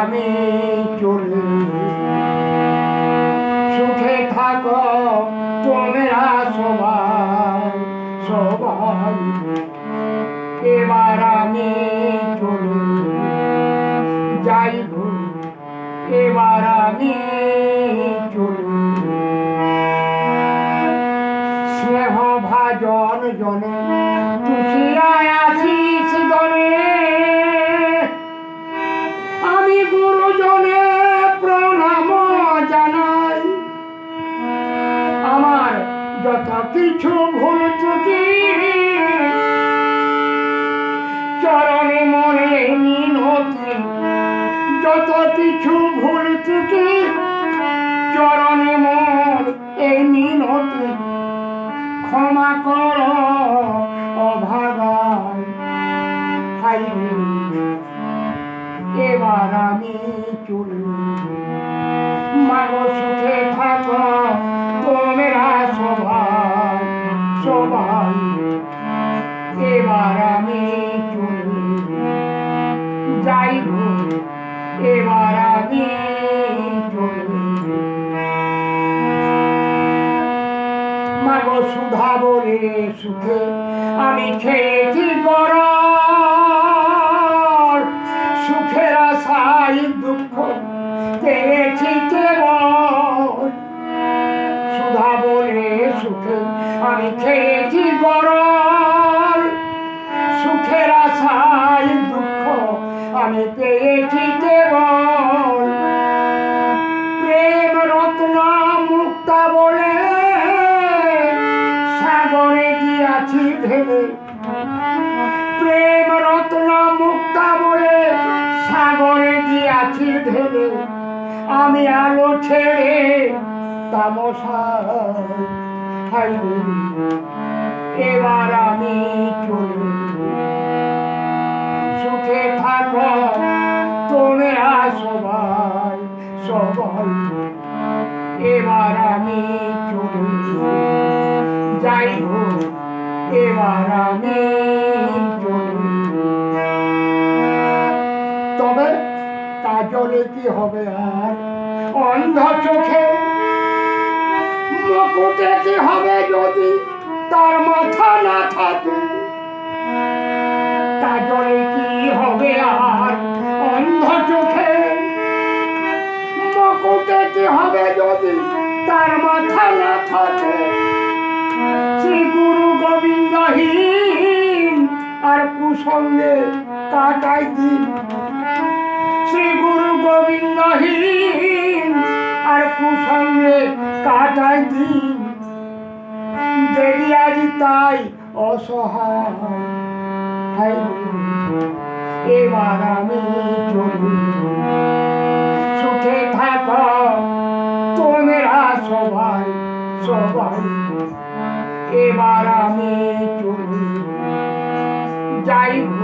আমি চলি, সুখে থাকো তোমরা সবাই সবাই। এবার আমি চলি যাইব, এবার আমি চলি। স্নেহ ভাজন জনে তুষিয়ায় আছিস গনে, আমি গুরুজনে প্রণাম জানাই। আমার যত কিছু ভুল ত্রুটি চরণে মনে মিনতি, যত কিছু ভুল ত্রুটি চরণে মোর এই মিনতি। ক্ষমা কর অভাগায়, হাই এবার আমি চলি। মাগো সুখে থাকো তোমরা সবাই সবাই। এবার আমি চলি যাইব, এবার আমি চলি। মাগো সুধা বলে সুখে আমি খেয়েছি গরল, সুখের আশায় দুঃখ পেয়েছি কেবল। সুধা বলে সুখে আমি খেয়েছি গরল, সুখের আশায় দুঃখ আমি পেয়েছি কেবল। প্রেম রত্ন মুক্তা বলে সাগরে গিয়াছি ঢেলে, প্রেম রত্ন মুক্তা বলে সাগরে গিয়াছি ঢেলে। আমি আলো ছেড়ে তামসায়, হাই এবার আমি চলি। সুখে থাকো তোমরা সবাই সবাই। এবার আমি চলি যাইব, এবার আমি চলি। তবে কাজলে কি হবে আর অন্ধ চোখে, মুকুটে কি হবে যদি তার মাথা না থাকে। কাজলে কি হবে আর অন্ধ চোখে, মুকুটে কি হবে যদি তার মাথা না থাকে। শ্রী গুরু গোবিন্দহীন আর কুসঙ্গে কাটাই দিন, শ্রী গুরু গোবিন্দহীন আর কুসঙ্গে কাটাই দিন। দেবী আজি তাই অসহায়, হাই এবার আমি চলি। সুখে থাকো তোমরা সবাই সবাই। এবার আমি চলি যাইব,